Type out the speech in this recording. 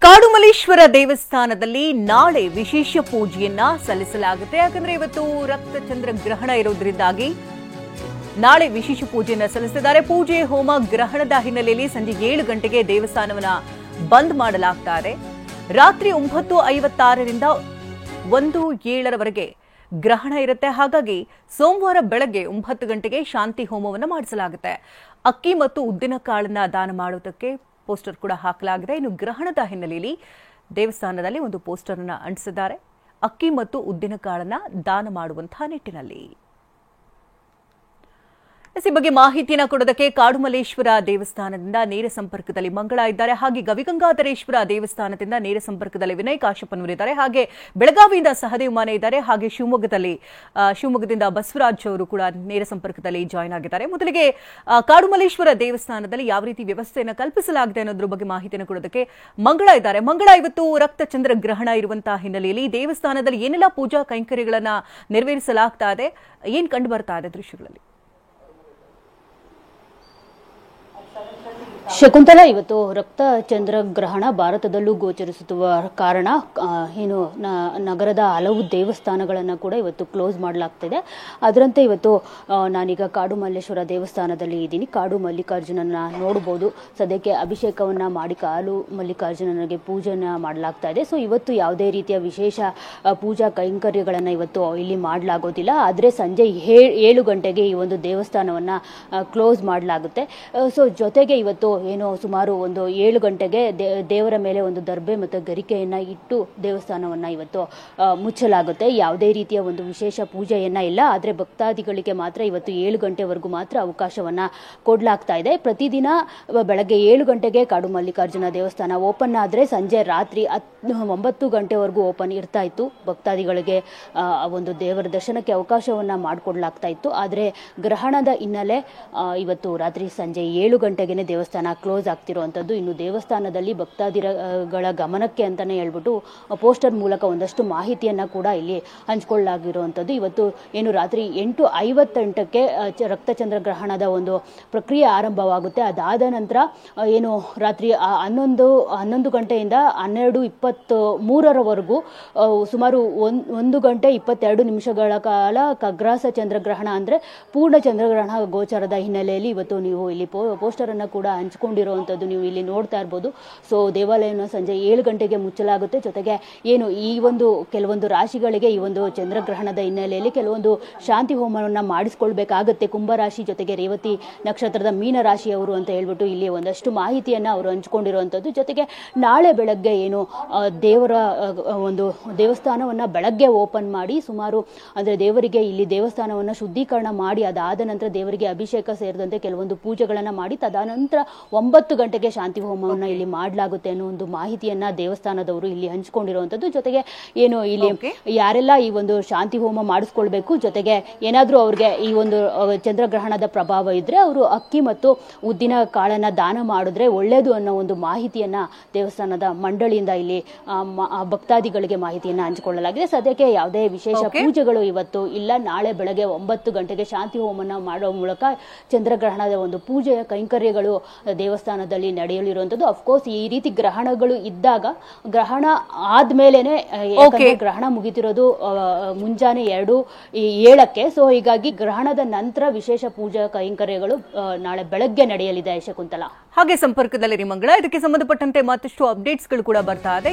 ಕಾಡುಮಲ್ಲೇಶ್ವರ ದೇವಸ್ಥಾನದಲ್ಲಿ ನಾಳೆ ವಿಶೇಷ ಪೂಜೆಯನ್ನ ಸಲ್ಲಿಸಲಾಗುತ್ತೆ. ಯಾಕಂದ್ರೆ ಇವತ್ತು ರಕ್ತಚಂದ್ರ ಗ್ರಹಣ ಇರೋದ್ರಿಂದಾಗಿ ನಾಳೆ ವಿಶೇಷ ಪೂಜೆಯನ್ನ ಸಲ್ಲಿಸಿದ್ದಾರೆ. ಪೂಜೆ ಹೋಮ ಗ್ರಹಣದ ಹಿನ್ನೆಲೆಯಲ್ಲಿ ಸಂಜೆ 7 ಗಂಟೆಗೆ ದೇವಸ್ಥಾನವನ್ನ ಬಂದ್ ಮಾಡಲಾಗ್ತಾ ಇದೆ. ರಾತ್ರಿ 9:56ರಿಂದ 1:07ರವರೆಗೆ ಗ್ರಹಣ ಇರುತ್ತೆ. ಹಾಗಾಗಿ ಸೋಮವಾರ ಬೆಳಗ್ಗೆ 9 ಗಂಟೆಗೆ ಶಾಂತಿ ಹೋಮವನ್ನು ಮಾಡಿಸಲಾಗುತ್ತೆ. ಅಕ್ಕಿ ಮತ್ತು ಉದ್ದಿನ ಕಾಳನ್ನ ದಾನ ಮಾಡುವುದಕ್ಕೆ ಪೋಸ್ಟರ್ ಕೂಡ ಹಾಕಲಾಗಿದೆ. ಇನ್ನು ಗ್ರಹಣದ ಹಿನ್ನೆಲೆಯಲ್ಲಿ ದೇವಸ್ಥಾನದಲ್ಲಿ ಒಂದು ಪೋಸ್ಟರ್ ಅನ್ನು ಅಂಟಿಸಿದ್ದಾರೆ. ಅಕ್ಕಿ ಮತ್ತು ಉದ್ದಿನ ಕಾಳನ್ನ ದಾನ ಮಾಡುವಂತಹ ನಿಟ್ಟಿನಲ್ಲಿ. ಈ ಬಗ್ಗೆ ಮಾಹಿತಿಯನ್ನು ಕೊಡೋದಕ್ಕೆ ಕಾಡುಮಲ್ಲೇಶ್ವರ ದೇವಸ್ಥಾನದಿಂದ ನೇರ ಸಂಪರ್ಕದಲ್ಲಿ ಮಂಗಳ ಇದ್ದಾರೆ. ಹಾಗೆ ಗವಿಗಂಗಾಧರೇಶ್ವರ ದೇವಸ್ಥಾನದಿಂದ ನೇರ ಸಂಪರ್ಕದಲ್ಲಿ ವಿನಯ್ ಕಾಶಪ್ಪನವರಿದ್ದಾರೆ. ಹಾಗೆ ಬೆಳಗಾವಿಯಿಂದ ಸಹದೇವ್ ಮಾನೆ ಇದ್ದಾರೆ. ಹಾಗೆ ಶಿವಮೊಗ್ಗದಿಂದ ಬಸವರಾಜ್ ಅವರು ಕೂಡ ನೇರ ಸಂಪರ್ಕದಲ್ಲಿ ಜಾಯ್ನ್ ಆಗಿದ್ದಾರೆ. ಮೊದಲಿಗೆ ಕಾಡುಮಲ್ಲೇಶ್ವರ ದೇವಸ್ಥಾನದಲ್ಲಿ ಯಾವ ರೀತಿ ವ್ಯವಸ್ಥೆಯನ್ನು ಕಲ್ಪಿಸಲಾಗಿದೆ ಅನ್ನೋದ್ರ ಬಗ್ಗೆ ಮಾಹಿತಿಯನ್ನು ಕೊಡೋದಕ್ಕೆ ಮಂಗಳ ಇದ್ದಾರೆ. ಮಂಗಳ, ಇವತ್ತು ರಕ್ತಚಂದ್ರ ಗ್ರಹಣ ಇರುವಂತಹ ಹಿನ್ನೆಲೆಯಲ್ಲಿ ದೇವಸ್ಥಾನದಲ್ಲಿ ಏನೆಲ್ಲ ಪೂಜಾ ಕೈಂಕರ್ಯಗಳನ್ನ ನೆರವೇರಿಸಲಾಗ್ತಾ ಇದೆ, ಏನ್ ಕಂಡು ಬರ್ತಾ ಇದೆ ದೃಶ್ಯಗಳಲ್ಲಿ? ಶಕುಂತಲಾ, ಇವತ್ತು ರಕ್ತಚಂದ್ರ ಗ್ರಹಣ ಭಾರತದಲ್ಲೂ ಗೋಚರಿಸುವ ಕಾರಣ ಏನು ನಗರದ ಹಲವು ದೇವಸ್ಥಾನಗಳನ್ನು ಕೂಡ ಇವತ್ತು ಕ್ಲೋಸ್ ಮಾಡಲಾಗ್ತಿದೆ. ಅದರಂತೆ ಇವತ್ತು ನಾನೀಗ ಕಾಡುಮಲ್ಲೇಶ್ವರ ದೇವಸ್ಥಾನದಲ್ಲಿ ಇದ್ದೀನಿ. ಕಾಡು ಮಲ್ಲಿಕಾರ್ಜುನನ ನೋಡಬಹುದು. ಸದ್ಯಕ್ಕೆ ಅಭಿಷೇಕವನ್ನ ಮಾಡಿ ಕಾಡು ಮಲ್ಲಿಕಾರ್ಜುನನಿಗೆ ಪೂಜೆನ ಮಾಡಲಾಗ್ತಾ ಇದೆ. ಸೊ ಇವತ್ತು ಯಾವುದೇ ರೀತಿಯ ವಿಶೇಷ ಪೂಜಾ ಕೈಂಕರ್ಯಗಳನ್ನು ಇವತ್ತು ಇಲ್ಲಿ ಮಾಡಲಾಗೋದಿಲ್ಲ. ಆದರೆ ಸಂಜೆ 7 ಗಂಟೆಗೆ ಈ ಒಂದು ದೇವಸ್ಥಾನವನ್ನ ಕ್ಲೋಸ್ ಮಾಡಲಾಗುತ್ತೆ. ಸೊ ಜೊತೆಗೆ ಇವತ್ತು ಏನು ಸುಮಾರು 7 ಗಂಟೆಗೆ ದೇವರ ಮೇಲೆ ಒಂದು ದರ್ಬೆ ಮತ್ತು ಗರಿಕೆಯನ್ನ ಇಟ್ಟು ದೇವಸ್ಥಾನವನ್ನ ಇವತ್ತು ಮುಚ್ಚಲಾಗುತ್ತೆ. ಯಾವುದೇ ರೀತಿಯ ಒಂದು ವಿಶೇಷ ಪೂಜೆಯನ್ನ ಇಲ್ಲ. ಆದರೆ ಭಕ್ತಾದಿಗಳಿಗೆ ಮಾತ್ರ ಇವತ್ತು 7 ಗಂಟೆವರೆಗೂ ಮಾತ್ರ ಅವಕಾಶವನ್ನ ಕೊಡಲಾಗ್ತಾ ಇದೆ. ಪ್ರತಿದಿನ ಬೆಳಗ್ಗೆ 7 ಗಂಟೆಗೆ ಕಾಡು ಮಲ್ಲಿಕಾರ್ಜುನ ದೇವಸ್ಥಾನ ಓಪನ್ ಆದ್ರೆ ಸಂಜೆ ರಾತ್ರಿ 9 ಗಂಟೆವರೆಗೂ ಓಪನ್ ಇರ್ತಾ ಇತ್ತು. ಭಕ್ತಾದಿಗಳಿಗೆ ಒಂದು ದೇವರ ದರ್ಶನಕ್ಕೆ ಅವಕಾಶವನ್ನ ಮಾಡಿಕೊಡ್ಲಾಗ್ತಾ ಇತ್ತು. ಆದರೆ ಗ್ರಹಣದ ಹಿನ್ನೆಲೆ ಇವತ್ತು ರಾತ್ರಿ ಸಂಜೆ 7 ಗಂಟೆಗೆ ದೇವಸ್ಥಾನ ಕ್ಲೋಸ್ ಆಗ್ತಿರುವಂಥದ್ದು. ಇನ್ನು ದೇವಸ್ಥಾನದಲ್ಲಿ ಭಕ್ತಾದಿಗಳ ಗಮನಕ್ಕೆ ಅಂತಾನೆ ಹೇಳ್ಬಿಟ್ಟು ಪೋಸ್ಟರ್ ಮೂಲಕ ಒಂದಷ್ಟು ಮಾಹಿತಿಯನ್ನ ಕೂಡ ಇಲ್ಲಿ ಹಂಚಿಕೊಳ್ಳಲಾಗಿರುವಂಥದ್ದು. ಇವತ್ತು ಏನು ರಾತ್ರಿ 8:58ಕ್ಕೆ ರಕ್ತಚಂದ್ರ ಗ್ರಹಣದ ಒಂದು ಪ್ರಕ್ರಿಯೆ ಆರಂಭವಾಗುತ್ತೆ. ಅದಾದ ನಂತರ ಏನು ರಾತ್ರಿ 11 ಗಂಟೆಯಿಂದ 12:23ರವರೆಗೂ ಸುಮಾರು 1 ಗಂಟೆ 22 ನಿಮಿಷಗಳ ಕಾಲ ಖಗ್ರಾಸ ಚಂದ್ರಗ್ರಹಣ ಅಂದ್ರೆ ಪೂರ್ಣ ಚಂದ್ರಗ್ರಹಣ ಗೋಚರದ ಹಿನ್ನೆಲೆಯಲ್ಲಿ ಇವತ್ತು ನೀವು ಇಲ್ಲಿ ಪೋಸ್ಟರ್ ಅನ್ನ ಕೂಡ ಹಂಚಿಕೊಂಡಿರುವಂಥದ್ದು ನೀವು ಇಲ್ಲಿ ನೋಡ್ತಾ ಇರ್ಬೋದು. ಸೊ ದೇವಾಲಯವನ್ನು ಸಂಜೆ 7 ಗಂಟೆಗೆ ಮುಚ್ಚಲಾಗುತ್ತೆ. ಜೊತೆಗೆ ಏನು ಈ ಒಂದು ಕೆಲವೊಂದು ರಾಶಿಗಳಿಗೆ ಈ ಒಂದು ಚಂದ್ರಗ್ರಹಣದ ಹಿನ್ನೆಲೆಯಲ್ಲಿ ಕೆಲವೊಂದು ಶಾಂತಿ ಹೋಮವನ್ನ ಮಾಡಿಸ್ಕೊಳ್ಬೇಕಾಗತ್ತೆ. ಕುಂಭರಾಶಿ ಜೊತೆಗೆ ರೇವತಿ ನಕ್ಷತ್ರದ ಮೀನ ರಾಶಿಯವರು ಅಂತ ಹೇಳ್ಬಿಟ್ಟು ಇಲ್ಲಿ ಒಂದಷ್ಟು ಮಾಹಿತಿಯನ್ನ ಅವರು ಹಂಚಿಕೊಂಡಿರುವಂಥದ್ದು. ಜೊತೆಗೆ ನಾಳೆ ಬೆಳಗ್ಗೆ ಏನು ದೇವರ ಒಂದು ದೇವಸ್ಥಾನವನ್ನ ಬೆಳಗ್ಗೆ ಓಪನ್ ಮಾಡಿ ಸುಮಾರು ಅಂದ್ರೆ ದೇವರಿಗೆ ಇಲ್ಲಿ ದೇವಸ್ಥಾನವನ್ನ ಶುದ್ಧೀಕರಣ ಮಾಡಿ ಅದಾದ ನಂತರ ದೇವರಿಗೆ ಅಭಿಷೇಕ ಸೇರಿದಂತೆ ಕೆಲವೊಂದು ಪೂಜೆಗಳನ್ನ ಮಾಡಿ ತದನಂತರ 9 ಗಂಟೆಗೆ ಶಾಂತಿ ಹೋಮವನ್ನ ಇಲ್ಲಿ ಮಾಡಲಾಗುತ್ತೆ ಅನ್ನೋ ಒಂದು ಮಾಹಿತಿಯನ್ನ ದೇವಸ್ಥಾನದವರು ಇಲ್ಲಿ ಹಂಚಿಕೊಂಡಿರುವಂತದ್ದು. ಜೊತೆಗೆ ಏನು ಇಲ್ಲಿ ಯಾರೆಲ್ಲ ಈ ಒಂದು ಶಾಂತಿ ಹೋಮ ಮಾಡಿಸ್ಕೊಳ್ಬೇಕು, ಜೊತೆಗೆ ಏನಾದ್ರೂ ಅವ್ರಿಗೆ ಈ ಒಂದು ಚಂದ್ರಗ್ರಹಣದ ಪ್ರಭಾವ ಇದ್ರೆ ಅವರು ಅಕ್ಕಿ ಮತ್ತು ಉದ್ದಿನ ಕಾಳನ್ನ ದಾನ ಮಾಡಿದ್ರೆ ಒಳ್ಳೇದು ಅನ್ನೋ ಒಂದು ಮಾಹಿತಿಯನ್ನ ದೇವಸ್ಥಾನದ ಮಂಡಳಿಯಿಂದ ಇಲ್ಲಿ ಭಕ್ತಾದಿಗಳಿಗೆ ಮಾಹಿತಿಯನ್ನ ಹಂಚಿಕೊಳ್ಳಲಾಗಿದೆ. ಸದ್ಯಕ್ಕೆ ಯಾವುದೇ ವಿಶೇಷ ಪೂಜೆಗಳು ಇವತ್ತು ಇಲ್ಲ. ನಾಳೆ ಬೆಳಗ್ಗೆ 9 ಗಂಟೆಗೆ ಶಾಂತಿ ಹೋಮನ ಮಾಡುವ ಮೂಲಕ ಚಂದ್ರಗ್ರಹಣದ ಒಂದು ಪೂಜೆಯ ಕೈಂಕರ್ಯಗಳು ದೇವಸ್ಥಾನದಲ್ಲಿ ನಡೆಯಲಿರುವಂತದ್ದು. ಅಫ್ಕೋರ್ಸ್ ಈ ರೀತಿ ಗ್ರಹಣಗಳು ಇದ್ದಾಗ ಗ್ರಹಣ ಆದ್ಮೇಲೆನೆ ಗ್ರಹಣ ಮುಗಿತಿರೋದು ಮುಂಜಾನೆ 2:07ಕ್ಕೆ. ಸೊ ಹೀಗಾಗಿ ಗ್ರಹಣದ ನಂತರ ವಿಶೇಷ ಪೂಜಾ ಕೈಂಕರ್ಯಗಳು ನಾಳೆ ಬೆಳಗ್ಗೆ ನಡೆಯಲಿದೆ. ಶಕುಂತಲಾ, ಹಾಗೆ ಸಂಪರ್ಕದಲ್ಲಿ ಮಂಗಳ, ಇದಕ್ಕೆ ಸಂಬಂಧಪಟ್ಟಂತೆ ಮತ್ತಷ್ಟು ಅಪ್ಡೇಟ್ಸ್ಗಳು ಕೂಡ ಬರ್ತಾ ಇದೆ.